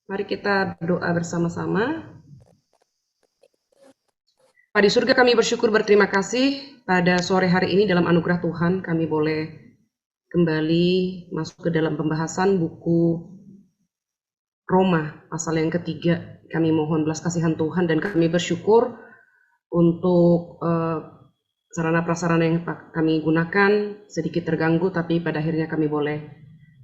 Mari kita berdoa bersama-sama. Bapa di surga, kami bersyukur berterima kasih pada sore hari ini dalam anugerah Tuhan kami boleh kembali masuk ke dalam pembahasan buku Roma pasal yang ketiga. Kami mohon belas kasihan Tuhan dan kami bersyukur untuk sarana prasarana yang kami gunakan sedikit terganggu, tapi pada akhirnya kami boleh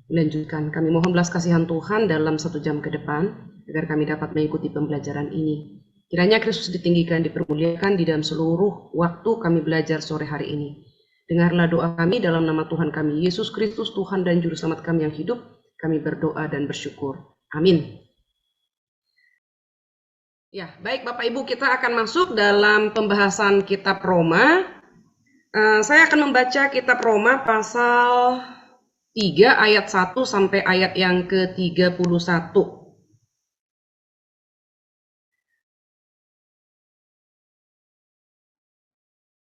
melanjutkan. Kami mohon belas kasihan Tuhan dalam 1 jam ke depan agar kami dapat mengikuti pembelajaran ini. Kiranya Kristus ditinggikan, dipermuliakan di dalam seluruh waktu kami belajar sore hari ini. Dengarlah doa kami dalam nama Tuhan kami, Yesus Kristus, Tuhan dan Juru Selamat kami yang hidup. Kami berdoa dan bersyukur. Amin. Ya, baik Bapak Ibu, kita akan masuk dalam pembahasan kitab Roma. Saya akan membaca kitab Roma pasal 3 ayat 1 sampai ayat yang ke-31.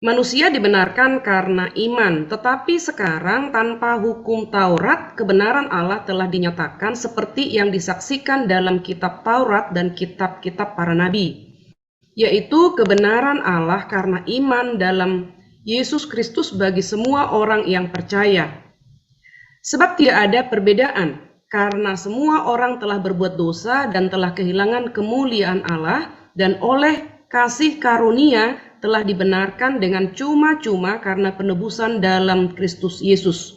Manusia dibenarkan karena iman, tetapi sekarang tanpa hukum Taurat, kebenaran Allah telah dinyatakan seperti yang disaksikan dalam kitab Taurat dan kitab-kitab para nabi, yaitu kebenaran Allah karena iman dalam Yesus Kristus bagi semua orang yang percaya. Sebab tidak ada perbedaan, karena semua orang telah berbuat dosa dan telah kehilangan kemuliaan Allah, dan oleh kasih karunia telah dibenarkan dengan cuma-cuma karena penebusan dalam Kristus Yesus.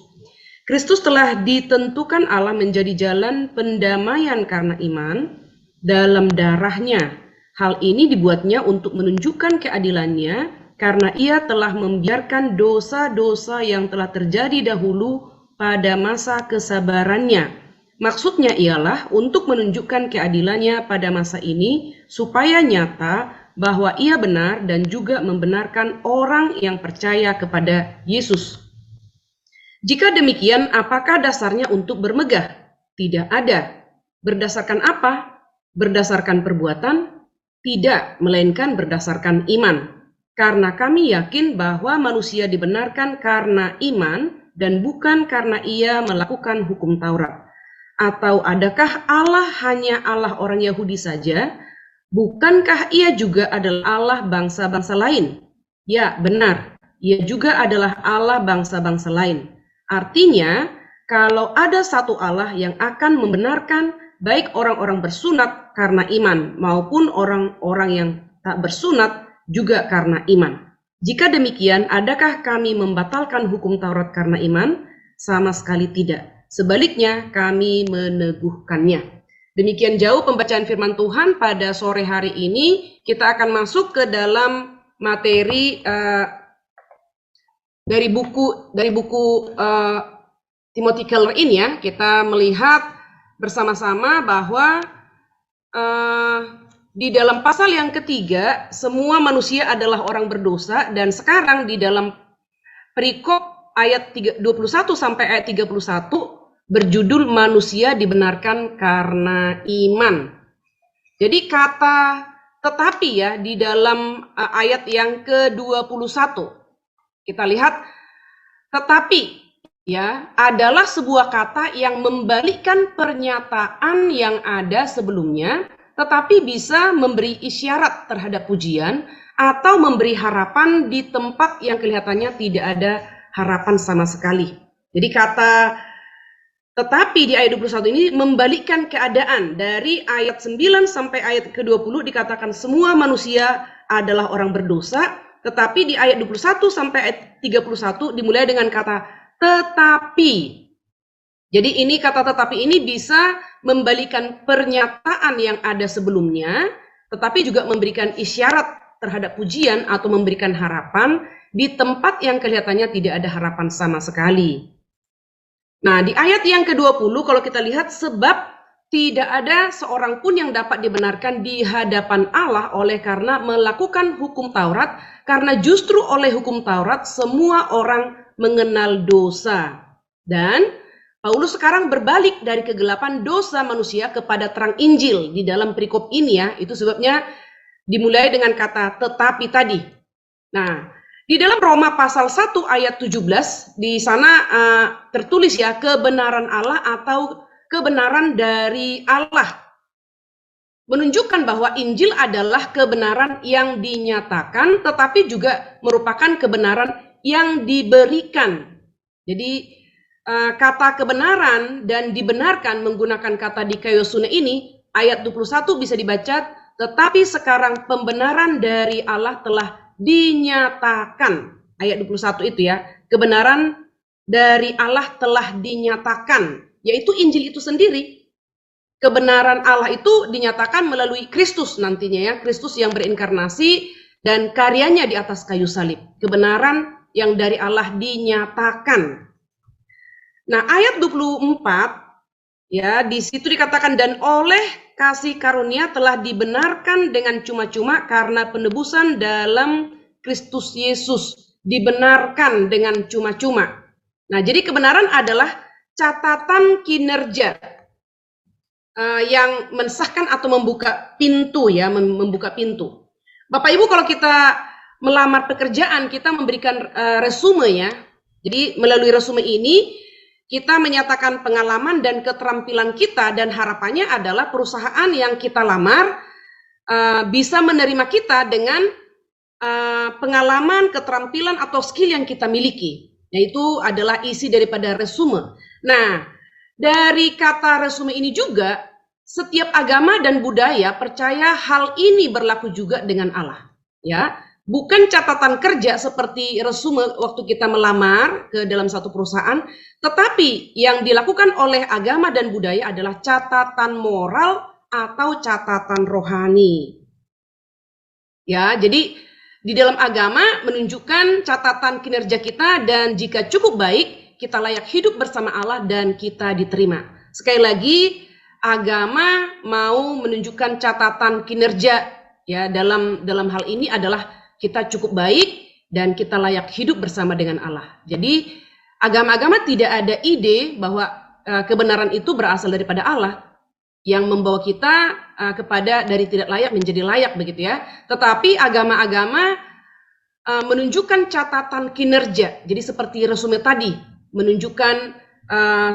Kristus telah ditentukan Allah menjadi jalan pendamaian karena iman dalam darahnya. Hal ini dibuatnya untuk menunjukkan keadilannya karena ia telah membiarkan dosa-dosa yang telah terjadi dahulu pada masa kesabarannya. Maksudnya ialah untuk menunjukkan keadilannya pada masa ini supaya nyata bahwa ia benar dan juga membenarkan orang yang percaya kepada Yesus. Jika demikian, apakah dasarnya untuk bermegah? Tidak ada. Berdasarkan apa? Berdasarkan perbuatan? Tidak, melainkan berdasarkan iman. Karena kami yakin bahwa manusia dibenarkan karena iman dan bukan karena ia melakukan hukum Taurat. Atau adakah Allah hanya Allah orang Yahudi saja? Bukankah ia juga adalah Allah bangsa-bangsa lain? Ya, benar. Ia juga adalah Allah bangsa-bangsa lain. Artinya, kalau ada satu Allah yang akan membenarkan baik orang-orang bersunat karena iman maupun orang-orang yang tak bersunat juga karena iman. Jika demikian, adakah kami membatalkan hukum Taurat karena iman? Sama sekali tidak. Sebaliknya, kami meneguhkannya. Demikian jauh pembacaan firman Tuhan pada sore hari ini. Kita akan masuk ke dalam materi dari buku Timothy Keller ini ya. Kita melihat bersama-sama bahwa di dalam pasal yang ketiga semua manusia adalah orang berdosa, dan sekarang di dalam perikop ayat 21 sampai ayat 31 berjudul manusia dibenarkan karena iman. Jadi kata tetapi ya di dalam ayat yang ke-21 kita lihat tetapi ya adalah sebuah kata yang membalikkan pernyataan yang ada sebelumnya, tetapi bisa memberi isyarat terhadap pujian atau memberi harapan di tempat yang kelihatannya tidak ada harapan sama sekali. Jadi kata tetapi di ayat 21 ini membalikkan keadaan. Dari ayat 9 sampai ayat ke-20 dikatakan semua manusia adalah orang berdosa, tetapi di ayat 21 sampai ayat 31 dimulai dengan kata tetapi. Jadi ini kata tetapi ini bisa membalikkan pernyataan yang ada sebelumnya, tetapi juga memberikan isyarat terhadap pujian atau memberikan harapan di tempat yang kelihatannya tidak ada harapan sama sekali. Nah, di ayat yang ke-20 kalau kita lihat, sebab tidak ada seorang pun yang dapat dibenarkan di hadapan Allah oleh karena melakukan hukum Taurat, karena justru oleh hukum Taurat semua orang mengenal dosa. Dan Paulus sekarang berbalik dari kegelapan dosa manusia kepada terang Injil di dalam perikop ini ya. Itu sebabnya dimulai dengan kata tetapi tadi. Nah, di dalam Roma pasal 1 ayat 17, di sana tertulis ya kebenaran Allah atau kebenaran dari Allah. menunjukkan bahwa Injil adalah kebenaran yang dinyatakan, tetapi juga merupakan kebenaran yang diberikan. Jadi kata kebenaran dan dibenarkan menggunakan kata dikaiosune ini, ayat 21 bisa dibaca, tetapi sekarang pembenaran dari Allah telah dinyatakan. Ayat 21 itu ya, kebenaran dari Allah telah dinyatakan, yaitu Injil itu sendiri. Kebenaran Allah itu dinyatakan melalui Kristus nantinya ya, Kristus yang berinkarnasi dan karyanya di atas kayu salib. Kebenaran yang dari Allah dinyatakan. Nah, ayat 24 ya, di situ dikatakan dan oleh kasih karunia telah dibenarkan dengan cuma-cuma karena penebusan dalam Kristus Yesus, dibenarkan dengan cuma-cuma. Nah, jadi kebenaran adalah catatan kinerja yang mensahkan atau membuka pintu ya, membuka pintu. Bapak Ibu, kalau kita melamar pekerjaan, kita memberikan resume ya. Jadi melalui resume ini kita menyatakan pengalaman dan keterampilan kita, dan harapannya adalah perusahaan yang kita lamar bisa menerima kita dengan pengalaman, keterampilan atau skill yang kita miliki. Yaitu adalah isi daripada resume. Nah, dari kata resume ini juga, setiap agama dan budaya percaya hal ini berlaku juga dengan Allah. Ya, bukan catatan kerja seperti resume waktu kita melamar ke dalam satu perusahaan, tetapi yang dilakukan oleh agama dan budaya adalah catatan moral atau catatan rohani. Ya, jadi di dalam agama menunjukkan catatan kinerja kita, dan jika cukup baik, kita layak hidup bersama Allah dan kita diterima. Sekali lagi, agama mau menunjukkan catatan kinerja ya, dalam hal ini adalah kita cukup baik dan kita layak hidup bersama dengan Allah. Jadi agama-agama tidak ada ide bahwa kebenaran itu berasal daripada Allah yang membawa kita kepada dari tidak layak menjadi layak, begitu ya. Tetapi agama-agama menunjukkan catatan kinerja. Jadi seperti resume tadi, menunjukkan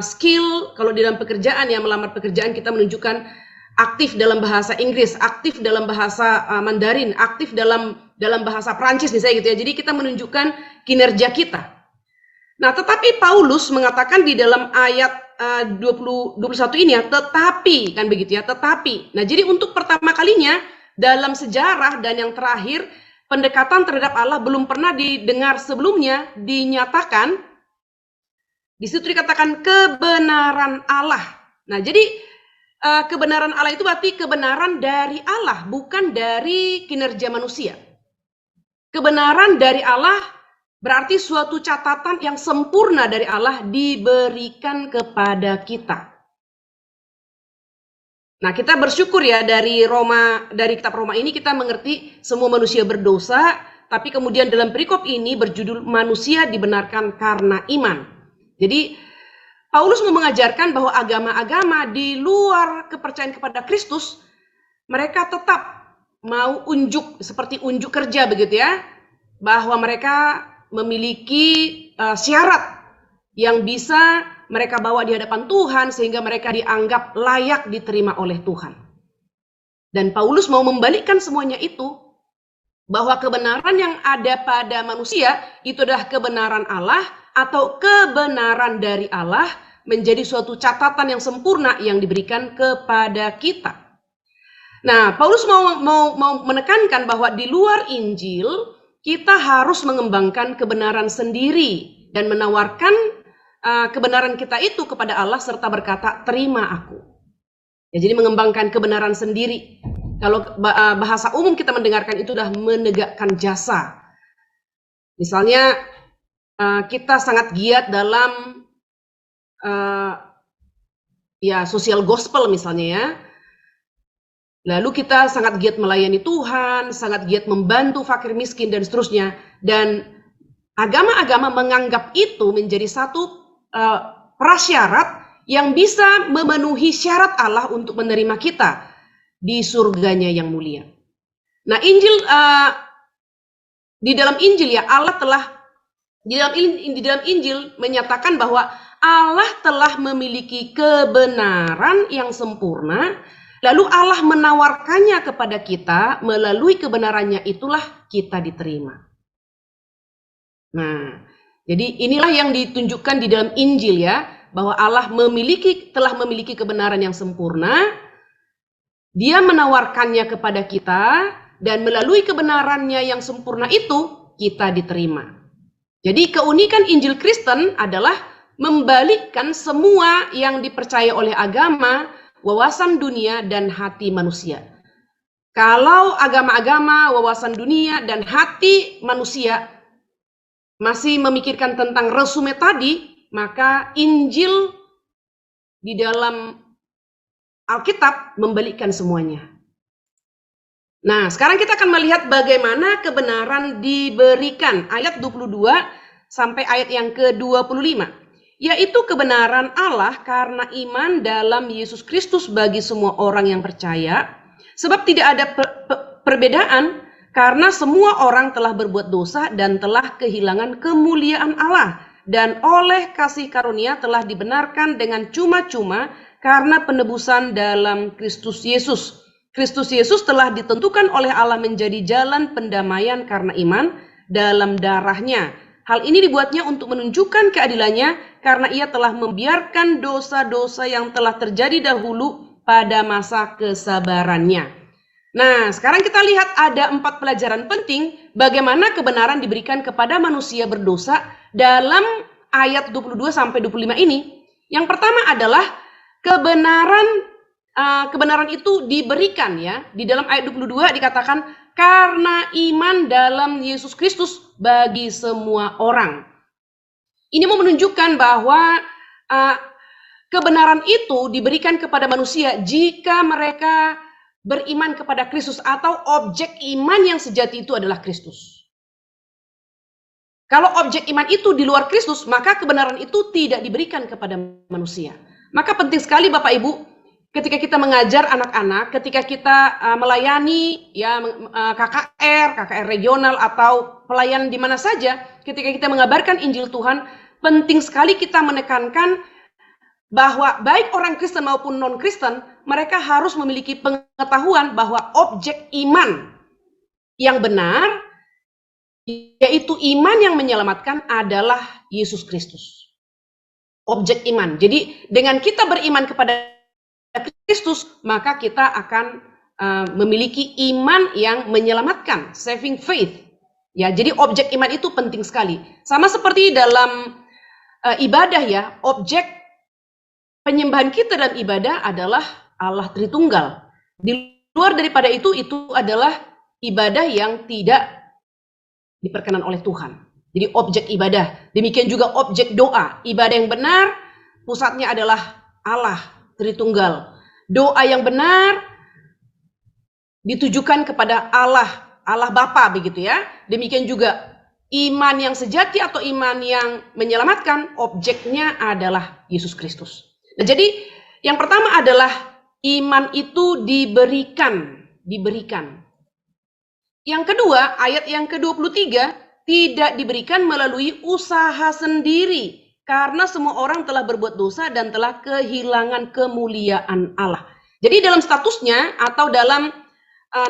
skill. Kalau di dalam pekerjaan, yang melamar pekerjaan, kita menunjukkan aktif dalam bahasa Inggris, aktif dalam bahasa Mandarin, aktif dalam bahasa Prancis misalnya gitu ya. Jadi kita menunjukkan kinerja kita. Nah, tetapi Paulus mengatakan di dalam ayat 21 ini ya, tetapi, kan begitu ya, tetapi. Nah, jadi untuk pertama kalinya dalam sejarah dan yang terakhir, pendekatan terhadap Allah belum pernah didengar sebelumnya dinyatakan. Di situ dikatakan kebenaran Allah. Nah, jadi kebenaran Allah itu berarti kebenaran dari Allah, bukan dari kinerja manusia. Kebenaran dari Allah berarti suatu catatan yang sempurna dari Allah diberikan kepada kita. Nah, kita bersyukur ya, dari kitab Roma ini kita mengerti semua manusia berdosa, tapi kemudian dalam perikop ini berjudul manusia dibenarkan karena iman. Jadi Paulus mau mengajarkan bahwa agama-agama di luar kepercayaan kepada Kristus, mereka tetap mau seperti unjuk kerja begitu ya, bahwa mereka memiliki syarat yang bisa mereka bawa di hadapan Tuhan sehingga mereka dianggap layak diterima oleh Tuhan. Dan Paulus mau membalikkan semuanya itu, bahwa kebenaran yang ada pada manusia itu adalah kebenaran Allah atau kebenaran dari Allah menjadi suatu catatan yang sempurna yang diberikan kepada kita. Nah, Paulus mau menekankan bahwa di luar Injil kita harus mengembangkan kebenaran sendiri dan menawarkan kebenaran kita itu kepada Allah serta berkata, terima aku. Ya, jadi mengembangkan kebenaran sendiri. Kalau bahasa umum kita mendengarkan itu adalah menegakkan jasa. Misalnya kita sangat giat dalam social gospel misalnya ya. Lalu kita sangat giat melayani Tuhan, sangat giat membantu fakir miskin dan seterusnya. Dan agama-agama menganggap itu menjadi satu prasyarat yang bisa memenuhi syarat Allah untuk menerima kita di surganya yang mulia. Nah, Injil di dalam Injil ya, Allah telah di dalam Injil menyatakan bahwa Allah telah memiliki kebenaran yang sempurna Lalu Allah menawarkannya kepada kita, melalui kebenarannya itulah kita diterima. Nah, jadi inilah yang ditunjukkan di dalam Injil ya, bahwa Allah telah memiliki kebenaran yang sempurna. Dia menawarkannya kepada kita, dan melalui kebenarannya yang sempurna itu, kita diterima. Jadi keunikan Injil Kristen adalah membalikkan semua yang dipercaya oleh agama, wawasan dunia, dan hati manusia. Kalau agama-agama, wawasan dunia, dan hati manusia masih memikirkan tentang resume tadi, maka Injil di dalam Alkitab membalikkan semuanya. Nah, sekarang kita akan melihat bagaimana kebenaran diberikan. Ayat 22 sampai ayat yang ke-25. Yaitu kebenaran Allah karena iman dalam Yesus Kristus bagi semua orang yang percaya. Sebab tidak ada perbedaan, karena semua orang telah berbuat dosa dan telah kehilangan kemuliaan Allah. Dan oleh kasih karunia telah dibenarkan dengan cuma-cuma karena penebusan dalam Kristus Yesus. Kristus Yesus telah ditentukan oleh Allah menjadi jalan pendamaian karena iman dalam darahnya. Hal ini dibuatnya untuk menunjukkan keadilannya karena ia telah membiarkan dosa-dosa yang telah terjadi dahulu pada masa kesabarannya. Nah, sekarang kita lihat ada 4 pelajaran penting bagaimana kebenaran diberikan kepada manusia berdosa dalam ayat 22 sampai 25 ini. Yang pertama adalah kebenaran itu diberikan ya. Di dalam ayat 22 dikatakan karena iman dalam Yesus Kristus bagi semua orang. Ini mau menunjukkan bahwa kebenaran itu diberikan kepada manusia jika mereka beriman kepada Kristus, atau objek iman yang sejati itu adalah Kristus. Kalau objek iman itu di luar Kristus, maka kebenaran itu tidak diberikan kepada manusia. Maka penting sekali Bapak Ibu, ketika kita mengajar anak-anak, ketika kita melayani ya KKR regional atau pelayanan di mana saja, ketika kita mengabarkan Injil Tuhan, penting sekali kita menekankan bahwa baik orang Kristen maupun non-Kristen, mereka harus memiliki pengetahuan bahwa objek iman yang benar, yaitu iman yang menyelamatkan, adalah Yesus Kristus. Objek iman. Jadi dengan kita beriman kepada Kristus, maka kita akan memiliki iman yang menyelamatkan, saving faith. Ya, jadi objek iman itu penting sekali. Sama seperti dalam ibadah ya, objek penyembahan kita dalam ibadah adalah Allah Tritunggal. Di luar daripada itu adalah ibadah yang tidak diperkenan oleh Tuhan. Jadi objek ibadah. Demikian juga objek doa. Ibadah yang benar pusatnya adalah Allah Tritunggal. Doa yang benar ditujukan kepada Allah Bapa begitu ya. Demikian juga iman yang sejati atau iman yang menyelamatkan, objeknya adalah Yesus Kristus. Nah, jadi yang pertama adalah iman itu diberikan. Yang kedua, ayat yang ke-23, tidak diberikan melalui usaha sendiri, karena semua orang telah berbuat dosa dan telah kehilangan kemuliaan Allah. Jadi dalam statusnya atau dalam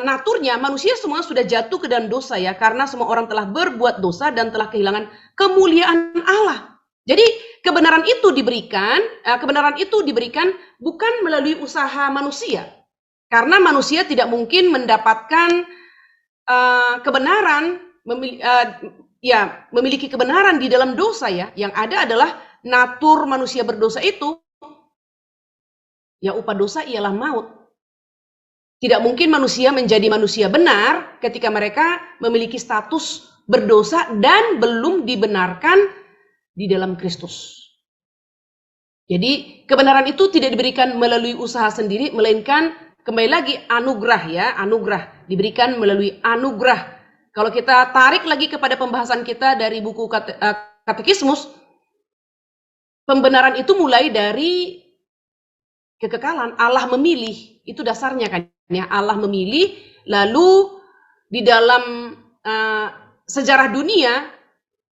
naturnya, manusia semua sudah jatuh ke dalam dosa ya, karena semua orang telah berbuat dosa dan telah kehilangan kemuliaan Allah. Jadi kebenaran itu diberikan bukan melalui usaha manusia, karena manusia tidak mungkin mendapatkan kebenaran, memiliki kebenaran di dalam dosa ya. Yang ada adalah natur manusia berdosa itu, ya upah dosa ialah maut. Tidak mungkin manusia menjadi manusia benar ketika mereka memiliki status berdosa dan belum dibenarkan di dalam Kristus. Jadi kebenaran itu tidak diberikan melalui usaha sendiri, melainkan kembali lagi anugerah ya, anugerah diberikan melalui anugerah. Kalau kita tarik lagi kepada pembahasan kita dari buku katekismus, pembenaran itu mulai dari kekekalan. Allah memilih, itu dasarnya kan ya, Allah memilih. Lalu di dalam sejarah dunia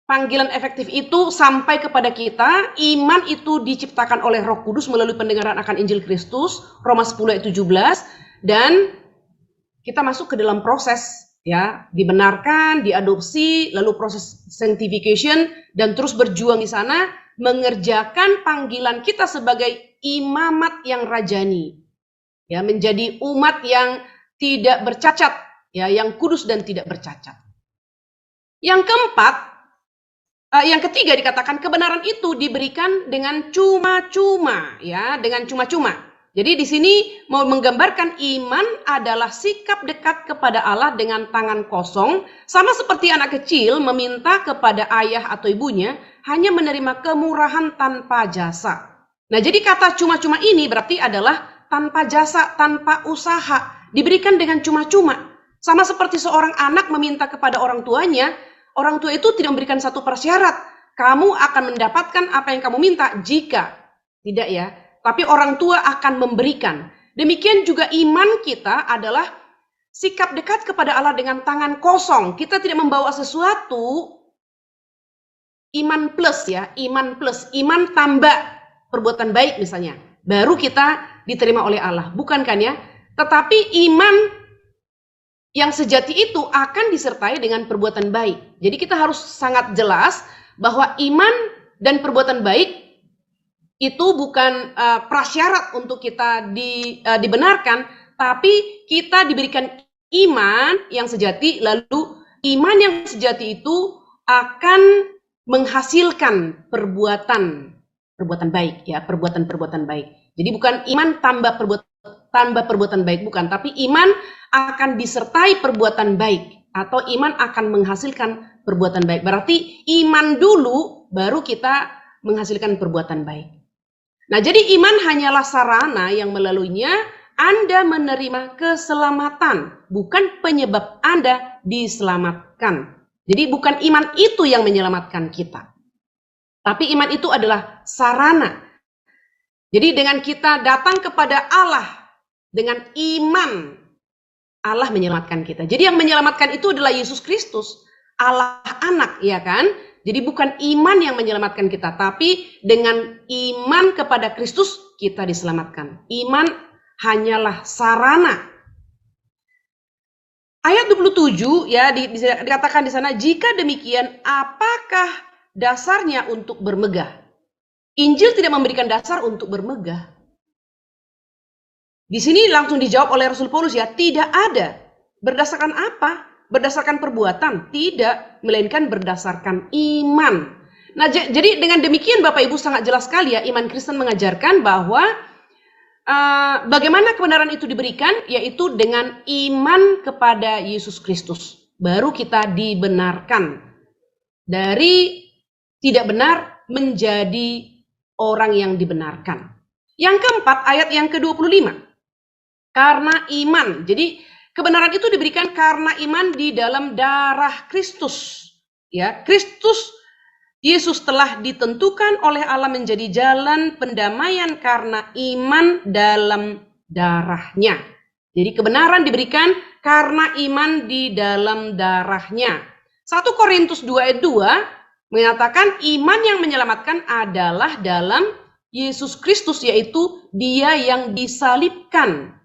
panggilan efektif itu sampai kepada kita. Iman itu diciptakan oleh Roh Kudus melalui pendengaran akan Injil Kristus, Roma 10 ayat 17, dan kita masuk ke dalam proses, ya, dibenarkan, diadopsi, lalu proses sanctification, dan terus berjuang di sana mengerjakan panggilan kita sebagai imamat yang rajani, ya, menjadi umat yang tidak bercacat, ya, yang kudus dan tidak bercacat. Yang keempat, yang ketiga dikatakan kebenaran itu diberikan dengan cuma-cuma, ya, dengan cuma-cuma. Jadi di sini mau menggambarkan iman adalah sikap dekat kepada Allah dengan tangan kosong, sama seperti anak kecil meminta kepada ayah atau ibunya hanya menerima kemurahan tanpa jasa. Nah, jadi kata cuma-cuma ini berarti adalah tanpa jasa, tanpa usaha, diberikan dengan cuma-cuma. Sama seperti seorang anak meminta kepada orang tuanya, orang tua itu tidak memberikan satu persyarat, kamu akan mendapatkan apa yang kamu minta jika, tidak ya. Tapi orang tua akan memberikan. Demikian juga iman kita adalah sikap dekat kepada Allah dengan tangan kosong. Kita tidak membawa sesuatu, iman plus ya, iman plus, iman tambah perbuatan baik misalnya. Baru kita diterima oleh Allah, bukan kan ya? Tetapi iman yang sejati itu akan disertai dengan perbuatan baik. Jadi kita harus sangat jelas bahwa iman dan perbuatan baik itu bukan prasyarat untuk kita dibenarkan, tapi kita diberikan iman yang sejati, lalu iman yang sejati itu akan menghasilkan perbuatan baik, ya, perbuatan baik. Jadi bukan iman tambah perbuatan baik, bukan, tapi iman akan disertai perbuatan baik, atau iman akan menghasilkan perbuatan baik. Berarti iman dulu, baru kita menghasilkan perbuatan baik. Nah, jadi iman hanyalah sarana yang melaluinya Anda menerima keselamatan, bukan penyebab Anda diselamatkan. Jadi bukan iman itu yang menyelamatkan kita, tapi iman itu adalah sarana. Jadi dengan kita datang kepada Allah dengan iman, Allah menyelamatkan kita. Jadi yang menyelamatkan itu adalah Yesus Kristus, Allah anak, ya kan? Jadi bukan iman yang menyelamatkan kita, tapi dengan iman kepada Kristus kita diselamatkan. Iman hanyalah sarana. Ayat 27 ya dikatakan di sana, jika demikian apakah dasarnya untuk bermegah? Injil tidak memberikan dasar untuk bermegah. Di sini langsung dijawab oleh Rasul Paulus, ya, tidak ada. Berdasarkan apa? Berdasarkan perbuatan? Tidak, melainkan berdasarkan iman. Nah, jadi dengan demikian Bapak Ibu sangat jelas sekali ya, iman Kristen mengajarkan bahwa bagaimana kebenaran itu diberikan, yaitu dengan iman kepada Yesus Kristus. Baru kita dibenarkan. Dari tidak benar menjadi orang yang dibenarkan. Yang keempat, ayat yang ke-25. Karena iman. Jadi kebenaran itu diberikan karena iman di dalam darah Kristus. Ya, Kristus Yesus telah ditentukan oleh Allah menjadi jalan pendamaian karena iman dalam darahnya. Jadi kebenaran diberikan karena iman di dalam darahnya. 1 Korintus 2 ayat 2 mengatakan iman yang menyelamatkan adalah dalam Yesus Kristus, yaitu Dia yang disalibkan.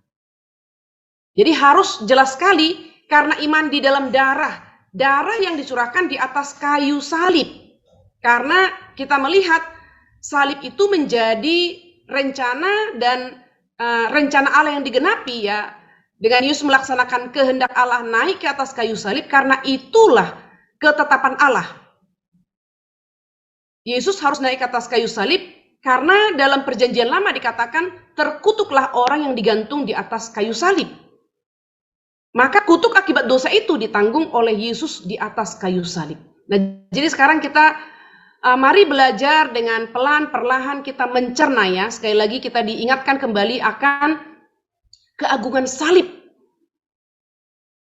Jadi harus jelas sekali karena iman di dalam darah yang dicurahkan di atas kayu salib. Karena kita melihat salib itu menjadi rencana dan rencana Allah yang digenapi, ya. Dengan Yesus melaksanakan kehendak Allah naik ke atas kayu salib, karena itulah ketetapan Allah. Yesus harus naik ke atas kayu salib karena dalam perjanjian lama dikatakan terkutuklah orang yang digantung di atas kayu salib. Maka kutuk akibat dosa itu ditanggung oleh Yesus di atas kayu salib. Nah, jadi sekarang kita mari belajar dengan pelan, perlahan kita mencerna, ya. Sekali lagi kita diingatkan kembali akan keagungan salib.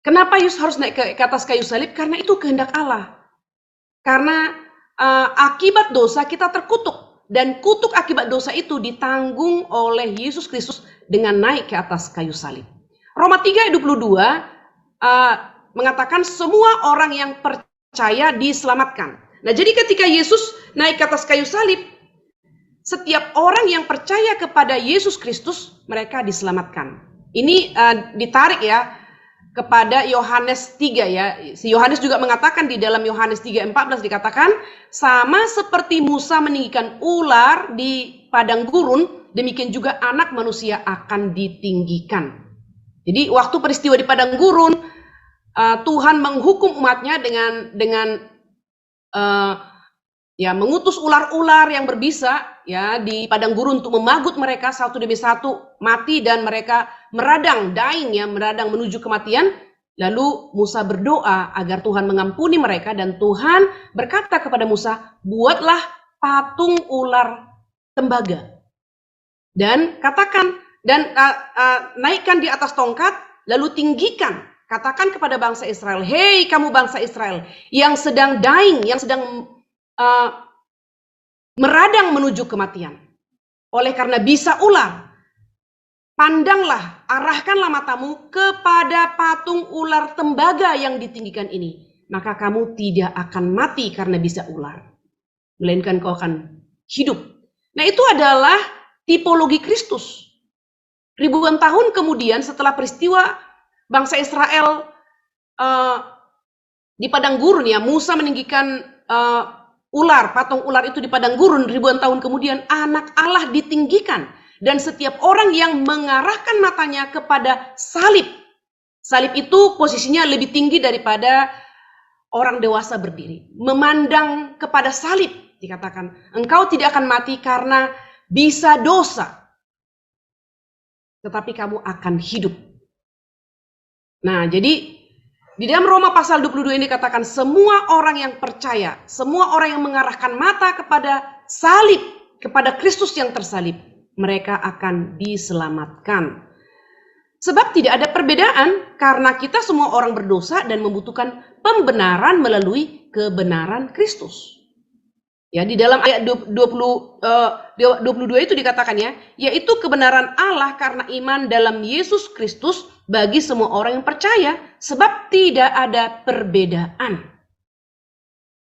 Kenapa Yesus harus naik ke atas kayu salib? Karena itu kehendak Allah. Karena akibat dosa kita terkutuk. Dan kutuk akibat dosa itu ditanggung oleh Yesus Kristus dengan naik ke atas kayu salib. Roma 3 ayat 22 mengatakan semua orang yang percaya diselamatkan. Nah, jadi ketika Yesus naik ke atas kayu salib, setiap orang yang percaya kepada Yesus Kristus, mereka diselamatkan. Ini ditarik ya kepada Yohanes 3 ya. Si Yohanes juga mengatakan di dalam Yohanes 3:14 dikatakan, sama seperti Musa meninggikan ular di padang gurun, demikian juga anak manusia akan ditinggikan. Jadi waktu peristiwa di padang gurun, Tuhan menghukum umatnya dengan mengutus ular-ular yang berbisa ya di padang gurun untuk memagut mereka satu demi satu mati, dan mereka meradang meradang menuju kematian. Lalu Musa berdoa agar Tuhan mengampuni mereka, dan Tuhan berkata kepada Musa, buatlah patung ular tembaga dan katakan dan naikkan di atas tongkat, lalu tinggikan, katakan kepada bangsa Israel, hei kamu bangsa Israel yang sedang dying, yang sedang meradang menuju kematian oleh karena bisa ular, pandanglah, arahkanlah matamu kepada patung ular tembaga yang ditinggikan ini, maka kamu tidak akan mati karena bisa ular, melainkan kau akan hidup. Nah, itu adalah tipologi Kristus. Ribuan tahun kemudian setelah peristiwa bangsa Israel di padang gurun ya, Musa meninggikan ular, patung ular itu di padang gurun, ribuan tahun kemudian anak Allah ditinggikan, dan setiap orang yang mengarahkan matanya kepada salib. Salib itu posisinya lebih tinggi daripada orang dewasa berdiri. Memandang kepada salib dikatakan, engkau tidak akan mati karena bisa dosa, tetapi kamu akan hidup. Nah, jadi di dalam Roma pasal 22 ini dikatakan semua orang yang percaya, semua orang yang mengarahkan mata kepada salib, kepada Kristus yang tersalib, mereka akan diselamatkan. Sebab tidak ada perbedaan, karena kita semua orang berdosa dan membutuhkan pembenaran melalui kebenaran Kristus. Ya, di dalam ayat 22 itu dikatakan ya, yaitu kebenaran Allah karena iman dalam Yesus Kristus bagi semua orang yang percaya, sebab tidak ada perbedaan.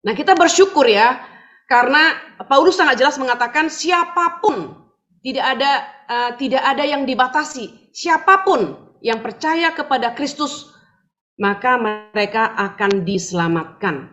Nah, kita bersyukur ya, karena Paulus sangat jelas mengatakan siapapun, tidak ada yang dibatasi. Siapapun yang percaya kepada Kristus, maka mereka akan diselamatkan.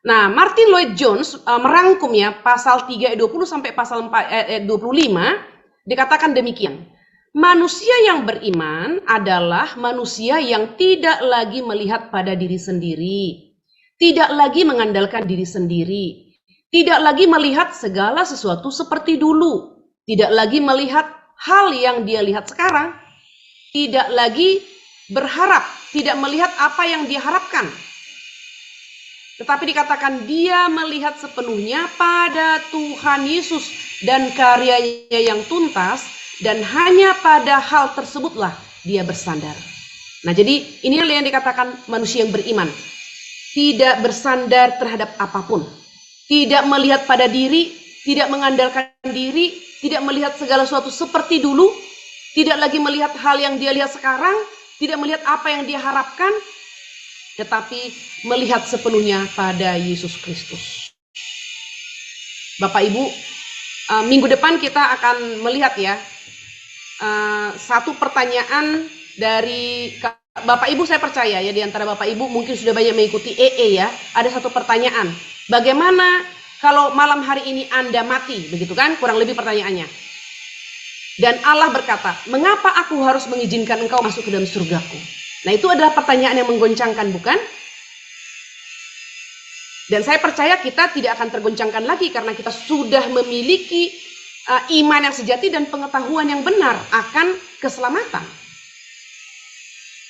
Nah, Martin Lloyd-Jones merangkum ya pasal 3 ayat 20 sampai pasal 4 ayat 25, dikatakan demikian. Manusia yang beriman adalah manusia yang tidak lagi melihat pada diri sendiri, tidak lagi mengandalkan diri sendiri, tidak lagi melihat segala sesuatu seperti dulu, tidak lagi melihat hal yang dia lihat sekarang, tidak lagi berharap, tidak melihat apa yang dia harapkan. Tetapi dikatakan dia melihat sepenuhnya pada Tuhan Yesus dan karyanya yang tuntas, dan hanya pada hal tersebutlah dia bersandar. Nah, jadi inilah yang dikatakan manusia yang beriman. Tidak bersandar terhadap apapun. Tidak melihat pada diri, tidak mengandalkan diri, tidak melihat segala sesuatu seperti dulu, tidak lagi melihat hal yang dia lihat sekarang, tidak melihat apa yang dia harapkan, tetapi melihat sepenuhnya pada Yesus Kristus. Bapak Ibu, minggu depan kita akan melihat ya, satu pertanyaan dari Bapak Ibu. Saya percaya ya, di antara Bapak Ibu mungkin sudah banyak mengikuti EE ya. Ada satu pertanyaan, bagaimana kalau malam hari ini Anda mati, begitu kan, kurang lebih pertanyaannya. Dan Allah berkata, mengapa aku harus mengizinkan engkau masuk ke dalam surgaku? Nah, itu adalah pertanyaan yang menggoncangkan, bukan? Dan saya percaya kita tidak akan tergoncangkan lagi karena kita sudah memiliki iman yang sejati dan pengetahuan yang benar akan keselamatan.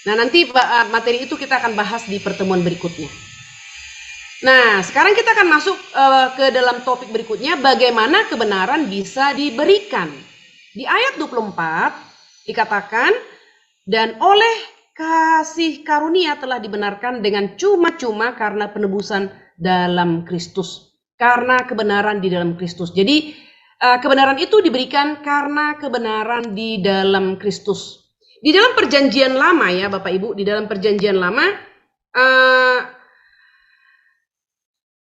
Nah, nanti materi itu kita akan bahas di pertemuan berikutnya. Nah, sekarang kita akan masuk ke dalam topik berikutnya, bagaimana kebenaran bisa diberikan. Di ayat 24 dikatakan, dan oleh kasih karunia telah dibenarkan dengan cuma-cuma karena penebusan dalam Kristus. Karena kebenaran di dalam Kristus. Jadi kebenaran itu diberikan karena kebenaran di dalam Kristus. Di dalam perjanjian lama ya Bapak Ibu, di dalam perjanjian lama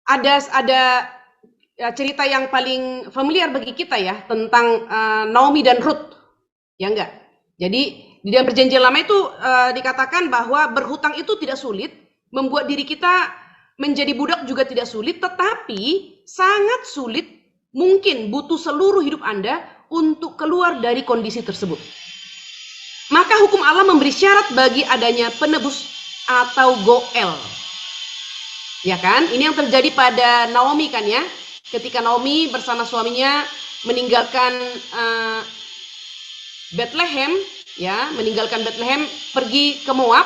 Ada ya, cerita yang paling familiar bagi kita ya tentang Naomi dan Ruth, ya enggak? Jadi di dalam perjanjian lama itu dikatakan bahwa berhutang itu tidak sulit, membuat diri kita menjadi budak juga tidak sulit, tetapi sangat sulit, mungkin butuh seluruh hidup Anda untuk keluar dari kondisi tersebut. Maka hukum Allah memberi syarat bagi adanya penebus atau goel. Ya kan? Ini yang terjadi pada Naomi kan ya. Ketika Naomi bersama suaminya meninggalkan Bethlehem, ya, meninggalkan Bethlehem pergi ke Moab,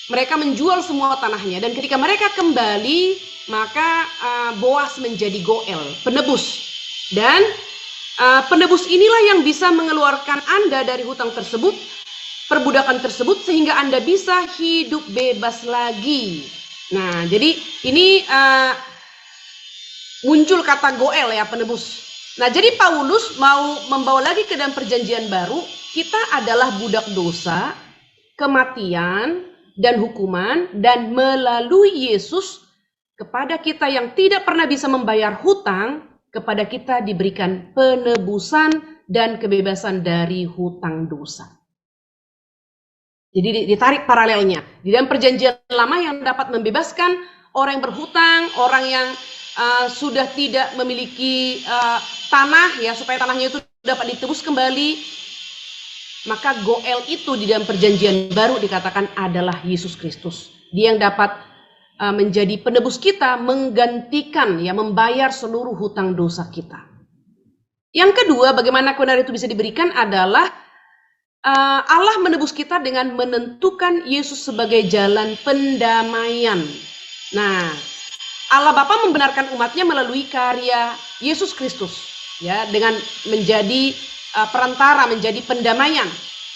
mereka menjual semua tanahnya, dan ketika mereka kembali, maka Boas menjadi goel, penebus. Dan penebus inilah yang bisa mengeluarkan Anda dari hutang tersebut, perbudakan tersebut, sehingga Anda bisa hidup bebas lagi. Nah, jadi ini muncul kata goel ya, penebus. Nah, jadi Paulus mau membawa lagi ke dalam perjanjian baru, kita adalah budak dosa, kematian, dan hukuman, dan melalui Yesus kepada kita yang tidak pernah bisa membayar hutang, kepada kita diberikan penebusan dan kebebasan dari hutang dosa. Jadi ditarik paralelnya. Di dalam perjanjian lama yang dapat membebaskan orang yang berhutang, orang yang sudah tidak memiliki tanah, ya, supaya tanahnya itu dapat ditebus kembali. Maka goel itu di dalam perjanjian baru dikatakan adalah Yesus Kristus. Dia yang dapat menjadi penebus kita, menggantikan, ya, membayar seluruh hutang dosa kita. Yang kedua, bagaimana kebenaran itu bisa diberikan adalah Allah menebus kita dengan menentukan Yesus sebagai jalan pendamaian. Nah, Allah Bapa membenarkan umatnya melalui karya Yesus Kristus, ya, dengan menjadi perantara, menjadi pendamaian.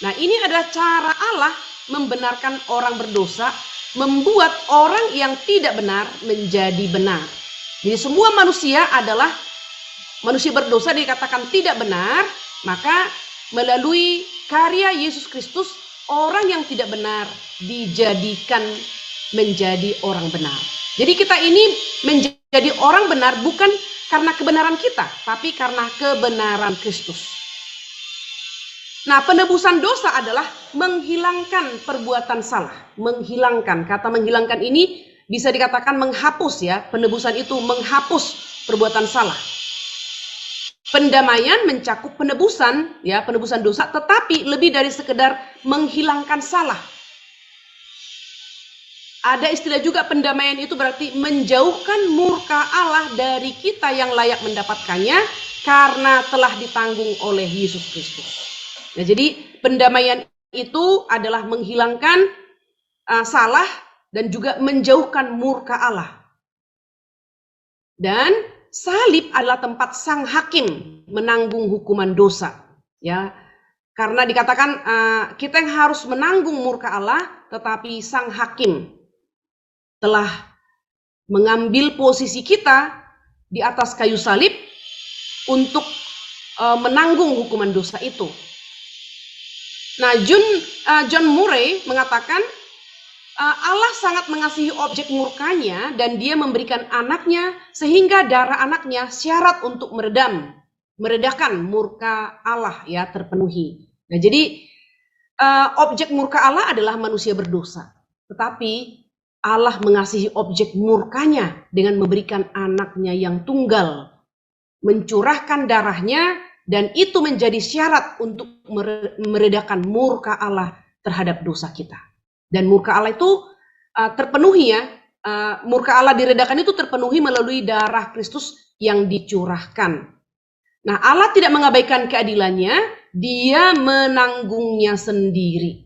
Nah, ini adalah cara Allah membenarkan orang berdosa, membuat orang yang tidak benar menjadi benar. Jadi semua manusia adalah manusia berdosa dikatakan tidak benar, maka melalui karya Yesus Kristus, orang yang tidak benar dijadikan menjadi orang benar. Jadi kita ini menjadi orang benar bukan karena kebenaran kita, tapi karena kebenaran Kristus. Nah, penebusan dosa adalah menghilangkan perbuatan salah. Menghilangkan, kata menghilangkan ini bisa dikatakan menghapus, ya. Penebusan itu menghapus perbuatan salah. Pendamaian mencakup penebusan, ya, penebusan dosa, tetapi lebih dari sekedar menghilangkan salah. Ada istilah juga pendamaian itu berarti menjauhkan murka Allah dari kita yang layak mendapatkannya karena telah ditanggung oleh Yesus Kristus. Nah, jadi pendamaian itu adalah menghilangkan salah dan juga menjauhkan murka Allah. Dan salib adalah tempat sang hakim menanggung hukuman dosa, ya. Karena dikatakan kita yang harus menanggung murka Allah, tetapi sang hakim telah mengambil posisi kita di atas kayu salib untuk menanggung hukuman dosa itu. Nah, John Murray mengatakan Allah sangat mengasihi objek murkanya dan dia memberikan anaknya sehingga darah anaknya syarat untuk meredakan murka Allah, ya, terpenuhi. Nah, jadi objek murka Allah adalah manusia berdosa, tetapi Allah mengasihi objek murkanya dengan memberikan anaknya yang tunggal, mencurahkan darahnya, dan itu menjadi syarat untuk meredakan murka Allah terhadap dosa kita. Dan murka Allah itu terpenuhi, ya, murka Allah diredakan itu terpenuhi melalui darah Kristus yang dicurahkan. Nah, Allah tidak mengabaikan keadilannya, dia menanggungnya sendiri.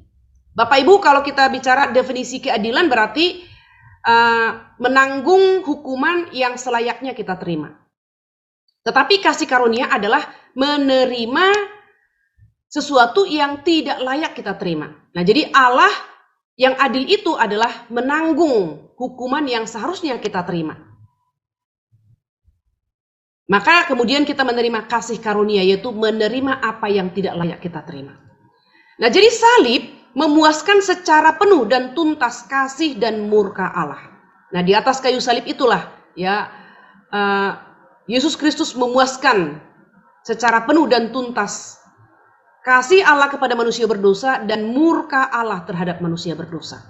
Bapak Ibu, kalau kita bicara definisi keadilan berarti menanggung hukuman yang selayaknya kita terima. Tetapi kasih karunia adalah menerima sesuatu yang tidak layak kita terima. Nah, jadi Allah yang adil itu adalah menanggung hukuman yang seharusnya kita terima. Maka kemudian kita menerima kasih karunia, yaitu menerima apa yang tidak layak kita terima. Nah, jadi salib memuaskan secara penuh dan tuntas kasih dan murka Allah. Nah, di atas kayu salib itulah ya Yesus Kristus memuaskan secara penuh dan tuntas kasih Allah kepada manusia berdosa dan murka Allah terhadap manusia berdosa.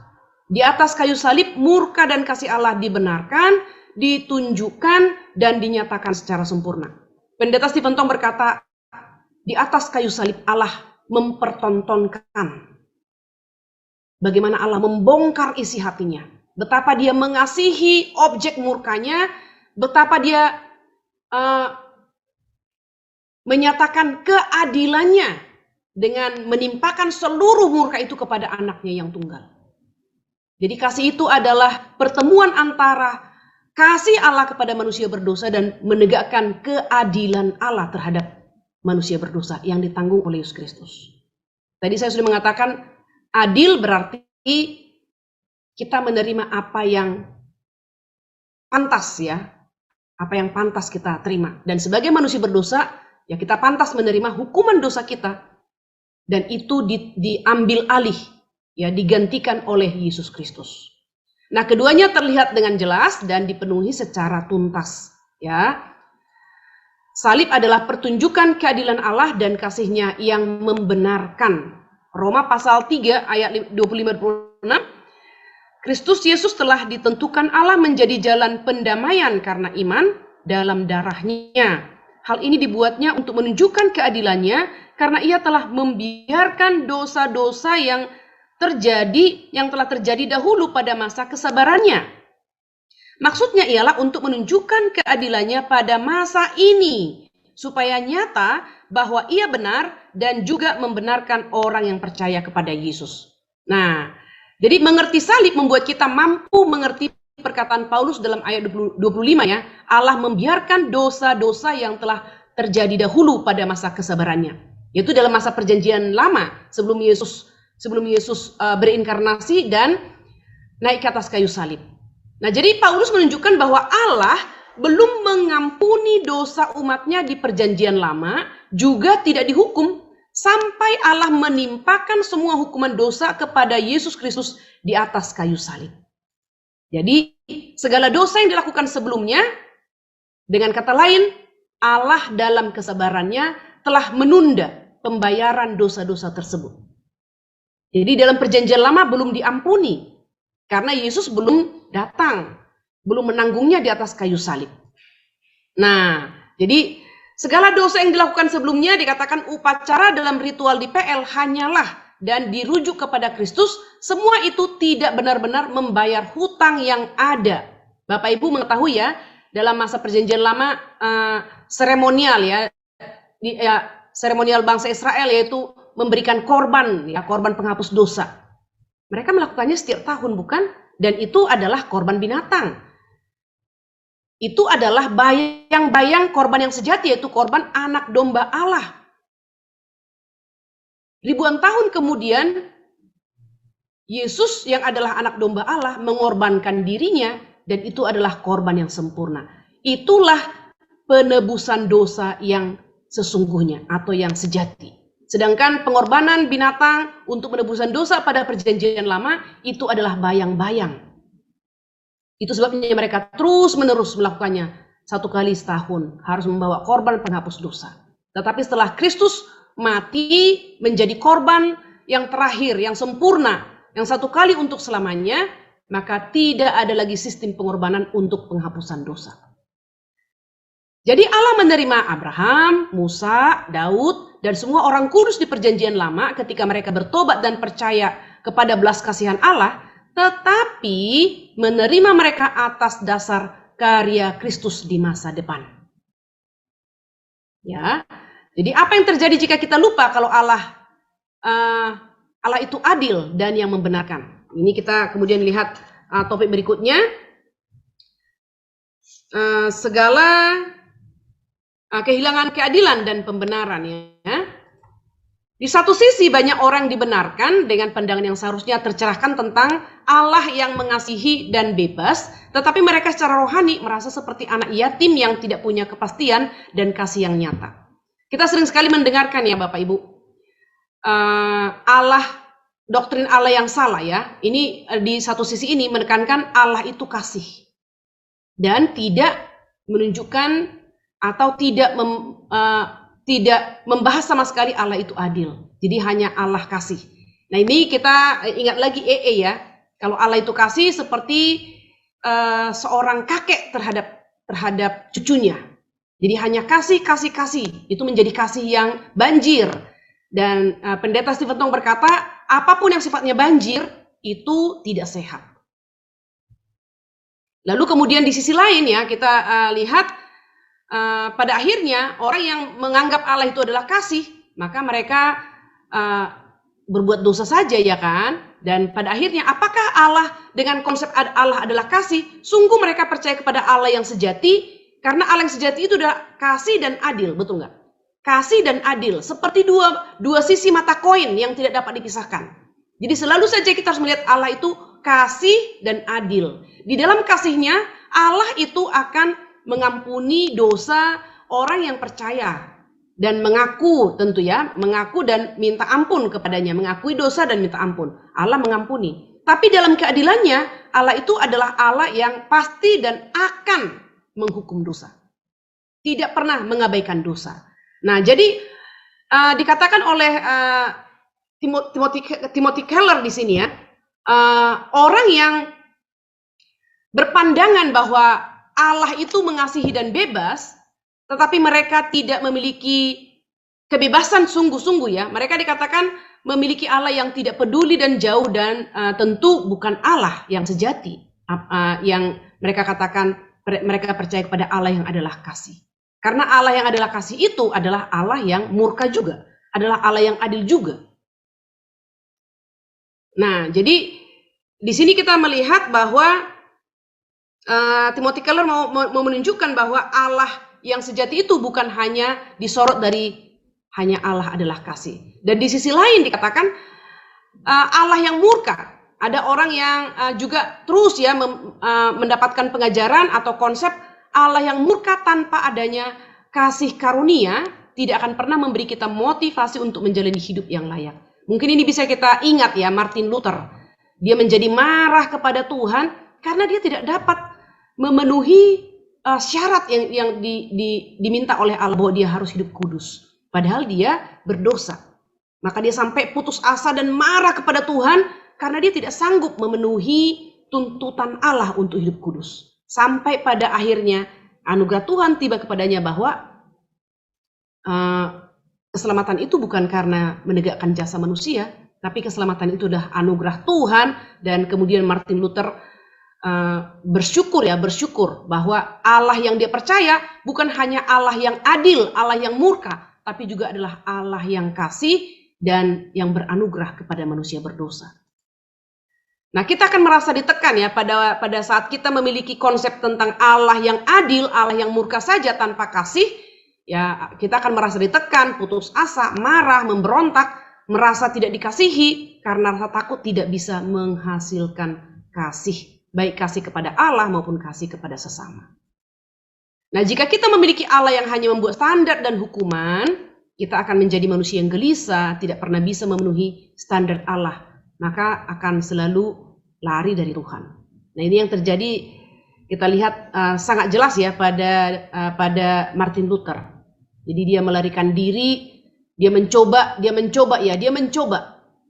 Di atas kayu salib, murka dan kasih Allah dibenarkan, ditunjukkan, dan dinyatakan secara sempurna. Pendeta Stephen Tong berkata, di atas kayu salib Allah mempertontonkan bagaimana Allah membongkar isi hatinya. Betapa dia mengasihi objek murkanya, betapa dia menyatakan keadilannya dengan menimpakan seluruh murka itu kepada anaknya yang tunggal. Jadi kasih itu adalah pertemuan antara kasih Allah kepada manusia berdosa dan menegakkan keadilan Allah terhadap manusia berdosa yang ditanggung oleh Yesus Kristus. Tadi saya sudah mengatakan adil berarti kita menerima apa yang pantas ya, apa yang pantas kita terima. Dan sebagai manusia berdosa, ya kita pantas menerima hukuman dosa kita. Dan itu diambil alih, ya digantikan oleh Yesus Kristus. Nah, keduanya terlihat dengan jelas dan dipenuhi secara tuntas. Ya, salib adalah pertunjukan keadilan Allah dan kasih-Nya yang membenarkan. Roma pasal 3 ayat 25-26. Kristus Yesus telah ditentukan Allah menjadi jalan pendamaian karena iman dalam darah-Nya. Hal ini dibuatnya untuk menunjukkan keadilannya karena ia telah membiarkan dosa-dosa yang telah terjadi dahulu pada masa kesabarannya. Maksudnya ialah untuk menunjukkan keadilannya pada masa ini, supaya nyata bahwa ia benar dan juga membenarkan orang yang percaya kepada Yesus. Nah, jadi mengerti salib membuat kita mampu mengerti perkataan Paulus dalam ayat 25 ya. Allah membiarkan dosa-dosa yang telah terjadi dahulu pada masa kesabarannya. Yaitu dalam masa perjanjian lama sebelum Yesus berinkarnasi dan naik ke atas kayu salib. Nah, jadi Paulus menunjukkan bahwa Allah belum mengampuni dosa umatnya di perjanjian lama, juga tidak dihukum sampai Allah menimpakan semua hukuman dosa kepada Yesus Kristus di atas kayu salib. Jadi segala dosa yang dilakukan sebelumnya, dengan kata lain, Allah dalam kesabarannya telah menunda pembayaran dosa-dosa tersebut. Jadi dalam perjanjian lama belum diampuni, karena Yesus belum datang, belum menanggungnya di atas kayu salib. Nah, jadi segala dosa yang dilakukan sebelumnya dikatakan upacara dalam ritual di PL hanyalah dan dirujuk kepada Kristus, semua itu tidak benar-benar membayar hutang yang ada. Bapak Ibu mengetahui ya, dalam masa perjanjian lama seremonial seremonial bangsa Israel yaitu memberikan korban, ya, korban penghapus dosa. Mereka melakukannya setiap tahun, bukan? Dan itu adalah korban binatang. Itu adalah bayang-bayang korban yang sejati, yaitu korban anak domba Allah. Ribuan tahun kemudian, Yesus yang adalah anak domba Allah mengorbankan dirinya, dan itu adalah korban yang sempurna. Itulah penebusan dosa yang sesungguhnya atau yang sejati. Sedangkan pengorbanan binatang untuk penebusan dosa pada perjanjian lama itu adalah bayang-bayang. Itu sebabnya mereka terus-menerus melakukannya. 1 kali setahun harus membawa korban penghapus dosa. Tetapi setelah Kristus mati menjadi korban yang terakhir, yang sempurna, yang 1 kali untuk selamanya, maka tidak ada lagi sistem pengorbanan untuk penghapusan dosa. Jadi Allah menerima Abraham, Musa, Daud, dan semua orang kudus di perjanjian lama ketika mereka bertobat dan percaya kepada belas kasihan Allah, tetapi menerima mereka atas dasar karya Kristus di masa depan. Ya, jadi apa yang terjadi jika kita lupa kalau Allah itu adil dan yang membenarkan? Ini kita kemudian lihat topik berikutnya, segala kehilangan keadilan dan pembenaran, ya. Di satu sisi banyak orang dibenarkan dengan pandangan yang seharusnya tercerahkan tentang Allah yang mengasihi dan bebas, tetapi mereka secara rohani merasa seperti anak yatim yang tidak punya kepastian dan kasih yang nyata. Kita sering sekali mendengarkan ya Bapak Ibu, doktrin Allah yang salah ya. Ini di satu sisi ini menekankan Allah itu kasih. dan tidak menunjukkan atau tidak membahas sama sekali Allah itu adil. Jadi hanya Allah kasih. Nah, ini kita ingat lagi ya. Kalau Allah itu kasih seperti seorang kakek terhadap cucunya. Jadi hanya kasih. Itu menjadi kasih yang banjir. Dan pendeta Stephen Tong berkata, apapun yang sifatnya banjir itu tidak sehat. Lalu kemudian di sisi lain ya, kita lihat pada akhirnya orang yang menganggap Allah itu adalah kasih, maka mereka berbuat dosa saja ya kan. Dan pada akhirnya apakah Allah dengan konsep Allah adalah kasih, sungguh mereka percaya kepada Allah yang sejati, karena Allah yang sejati itu adalah kasih dan adil, betul nggak? Kasih dan adil seperti dua sisi mata koin yang tidak dapat dipisahkan. Jadi selalu saja kita harus melihat Allah itu kasih dan adil. Di dalam kasihnya Allah itu akan mengampuni dosa orang yang percaya dan mengaku, tentu ya, mengaku dan minta ampun kepadanya, mengakui dosa dan minta ampun. Allah mengampuni. Tapi dalam keadilannya Allah itu adalah Allah yang pasti dan akan menghukum dosa. Tidak pernah mengabaikan dosa. Nah, jadi dikatakan oleh Timothy Keller di sini ya, orang yang berpandangan bahwa Allah itu mengasihi dan bebas, tetapi mereka tidak memiliki kebebasan sungguh-sungguh ya. Mereka dikatakan memiliki Allah yang tidak peduli dan jauh, dan tentu bukan Allah yang sejati. Yang mereka katakan, mereka percaya kepada Allah yang adalah kasih. Karena Allah yang adalah kasih itu adalah Allah yang murka juga, adalah Allah yang adil juga. Nah, jadi di sini kita melihat bahwa Timothy Keller mau menunjukkan bahwa Allah yang sejati itu bukan hanya disorot dari hanya Allah adalah kasih. Dan di sisi lain dikatakan Allah yang murka. Ada orang yang juga terus ya mendapatkan pengajaran atau konsep Allah yang murka tanpa adanya kasih karunia tidak akan pernah memberi kita motivasi untuk menjalani hidup yang layak. Mungkin ini bisa kita ingat ya, Martin Luther. Dia menjadi marah kepada Tuhan karena dia tidak dapat memenuhi syarat yang diminta oleh Allah bahwa dia harus hidup kudus. Padahal dia berdosa. Maka dia sampai putus asa dan marah kepada Tuhan karena dia tidak sanggup memenuhi tuntutan Allah untuk hidup kudus. Sampai pada akhirnya anugerah Tuhan tiba kepadanya bahwa keselamatan itu bukan karena menegakkan jasa manusia, tapi keselamatan itu adalah anugerah Tuhan. Dan kemudian Martin Luther bersyukur bahwa Allah yang dia percaya bukan hanya Allah yang adil, Allah yang murka, tapi juga adalah Allah yang kasih dan yang beranugerah kepada manusia berdosa. Nah, kita akan merasa ditekan ya pada saat kita memiliki konsep tentang Allah yang adil, Allah yang murka saja tanpa kasih, ya kita akan merasa ditekan, putus asa, marah, memberontak, merasa tidak dikasihi karena rasa takut tidak bisa menghasilkan kasih, baik kasih kepada Allah maupun kasih kepada sesama. Nah, jika kita memiliki Allah yang hanya membuat standar dan hukuman, kita akan menjadi manusia yang gelisah, tidak pernah bisa memenuhi standar Allah, maka akan selalu lari dari Tuhan. Nah, ini yang terjadi, kita lihat sangat jelas ya pada Martin Luther. Jadi dia melarikan diri, dia mencoba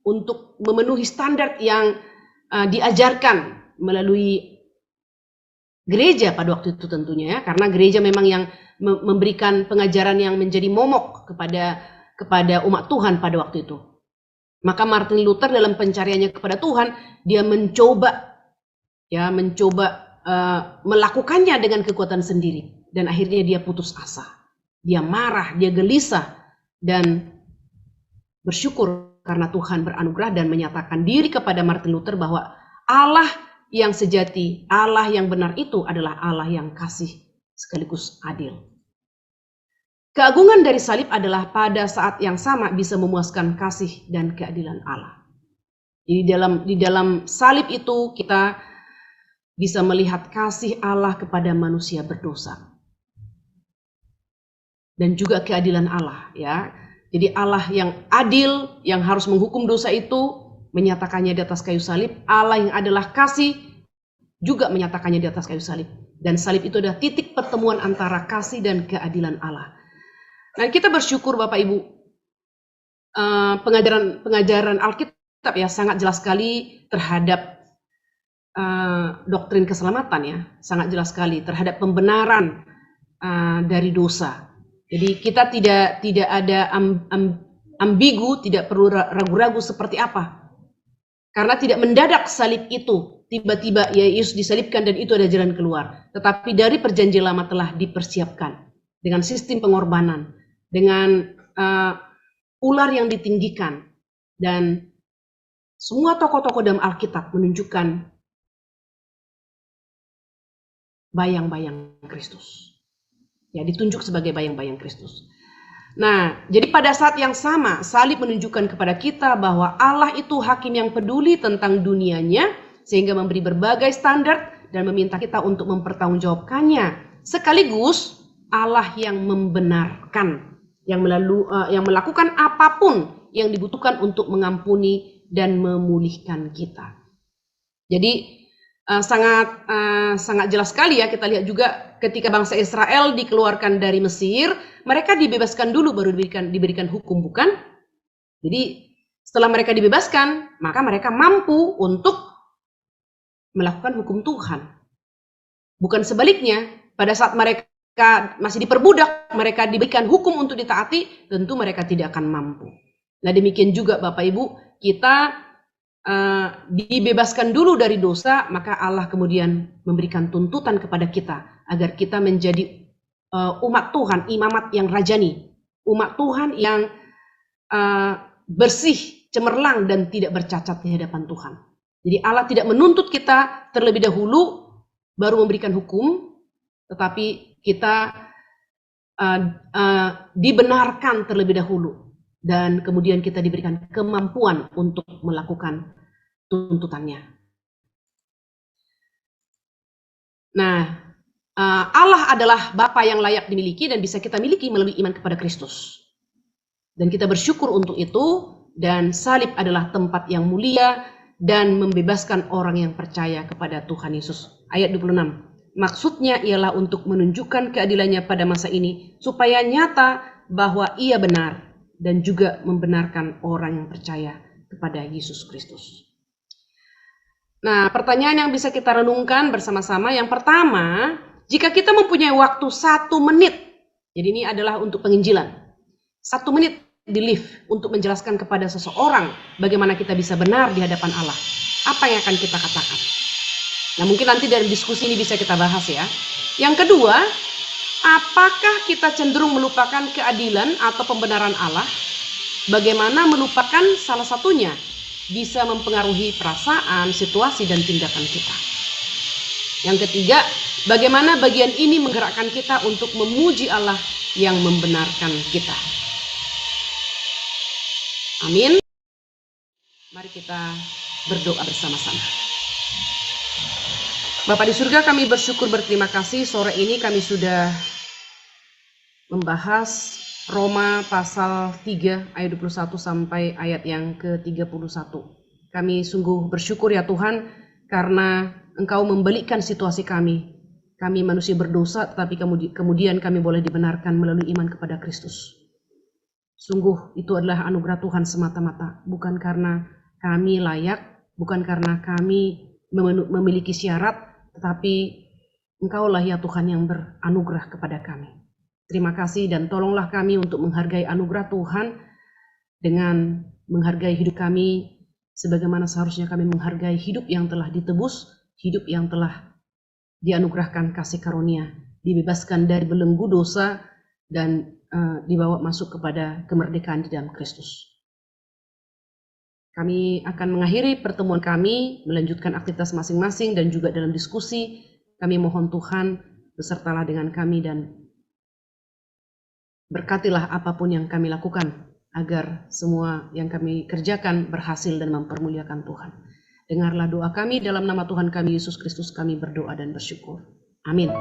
untuk memenuhi standar yang diajarkan melalui gereja pada waktu itu tentunya ya, karena gereja memang yang memberikan pengajaran yang menjadi momok kepada umat Tuhan pada waktu itu. Maka Martin Luther dalam pencariannya kepada Tuhan, dia mencoba melakukannya dengan kekuatan sendiri, dan akhirnya dia putus asa, dia marah, dia gelisah, dan bersyukur karena Tuhan beranugerah dan menyatakan diri kepada Martin Luther bahwa Allah yang sejati, Allah yang benar itu adalah Allah yang kasih sekaligus adil. Keagungan dari salib adalah pada saat yang sama bisa memuaskan kasih dan keadilan Allah. Jadi di dalam salib itu kita bisa melihat kasih Allah kepada manusia berdosa. Dan juga keadilan Allah ya. Jadi Allah yang adil, yang harus menghukum dosa itu, menyatakannya di atas kayu salib. Allah yang adalah kasih juga menyatakannya di atas kayu salib. Dan salib itu adalah titik pertemuan antara kasih dan keadilan Allah. Dan kita bersyukur Bapak Ibu, pengajaran Alkitab ya sangat jelas sekali terhadap doktrin keselamatan ya, sangat jelas sekali terhadap pembenaran dari dosa. Jadi kita tidak ada ambigu, tidak perlu ragu-ragu seperti apa. Karena tidak mendadak salib itu, tiba-tiba Yesus disalibkan dan itu ada jalan keluar. Tetapi dari perjanjian lama telah dipersiapkan dengan sistem pengorbanan, dengan ular yang ditinggikan, dan semua tokoh-tokoh dalam Alkitab menunjukkan bayang-bayang Kristus. Ya, ditunjuk sebagai bayang-bayang Kristus. Nah, jadi pada saat yang sama, salib menunjukkan kepada kita bahwa Allah itu hakim yang peduli tentang dunianya, sehingga memberi berbagai standar dan meminta kita untuk mempertanggungjawabkannya. Sekaligus Allah yang membenarkan, yang melakukan apapun yang dibutuhkan untuk mengampuni dan memulihkan kita. Jadi sangat jelas sekali ya, kita lihat juga ketika bangsa Israel dikeluarkan dari Mesir, mereka dibebaskan dulu baru diberikan hukum, bukan? Jadi setelah mereka dibebaskan, maka mereka mampu untuk melakukan hukum Tuhan. Bukan sebaliknya, pada saat mereka masih diperbudak, mereka diberikan hukum untuk ditaati, tentu mereka tidak akan mampu. Nah demikian juga Bapak Ibu, kita dibebaskan dulu dari dosa, maka Allah kemudian memberikan tuntutan kepada kita agar kita menjadi umat Tuhan, imamat yang rajani, umat Tuhan yang bersih, cemerlang dan tidak bercacat di hadapan Tuhan. Jadi Allah tidak menuntut kita terlebih dahulu baru memberikan hukum, tetapi kita dibenarkan terlebih dahulu dan kemudian kita diberikan kemampuan untuk melakukan tuntutannya. Nah, Allah adalah Bapa yang layak dimiliki dan bisa kita miliki melalui iman kepada Kristus. Dan kita bersyukur untuk itu, dan salib adalah tempat yang mulia dan membebaskan orang yang percaya kepada Tuhan Yesus. Ayat 26. Maksudnya ialah untuk menunjukkan keadilannya pada masa ini, supaya nyata bahwa ia benar dan juga membenarkan orang yang percaya kepada Yesus Kristus. Nah, pertanyaan yang bisa kita renungkan bersama-sama, yang pertama, jika kita mempunyai waktu 1 menit, jadi ini adalah untuk penginjilan, 1 menit di lift untuk menjelaskan kepada seseorang bagaimana kita bisa benar di hadapan Allah, apa yang akan kita katakan? Nah, mungkin nanti dari diskusi ini bisa kita bahas ya. Yang kedua, apakah kita cenderung melupakan keadilan atau pembenaran Allah? Bagaimana melupakan salah satunya bisa mempengaruhi perasaan, situasi, dan tindakan kita. Yang ketiga, bagaimana bagian ini menggerakkan kita untuk memuji Allah yang membenarkan kita. Amin. Mari kita berdoa bersama-sama. Bapa di surga, kami bersyukur berterima kasih sore ini kami sudah membahas Roma pasal 3 ayat 21 sampai ayat yang ke-31. Kami sungguh bersyukur ya Tuhan karena Engkau membalikkan situasi kami. Kami manusia berdosa tetapi kemudian kami boleh dibenarkan melalui iman kepada Kristus. Sungguh itu adalah anugerah Tuhan semata-mata, bukan karena kami layak, bukan karena kami memiliki syarat, tetapi Engkaulah ya Tuhan yang beranugerah kepada kami. Terima kasih dan tolonglah kami untuk menghargai anugerah Tuhan dengan menghargai hidup kami sebagaimana seharusnya kami menghargai hidup yang telah ditebus, hidup yang telah dianugerahkan kasih karunia, dibebaskan dari belenggu dosa dan dibawa masuk kepada kemerdekaan di dalam Kristus. Kami akan mengakhiri pertemuan kami, melanjutkan aktivitas masing-masing dan juga dalam diskusi. Kami mohon Tuhan besertalah dengan kami dan berkatilah apapun yang kami lakukan agar semua yang kami kerjakan berhasil dan mempermuliakan Tuhan. Dengarlah doa kami dalam nama Tuhan kami Yesus Kristus kami berdoa dan bersyukur. Amin.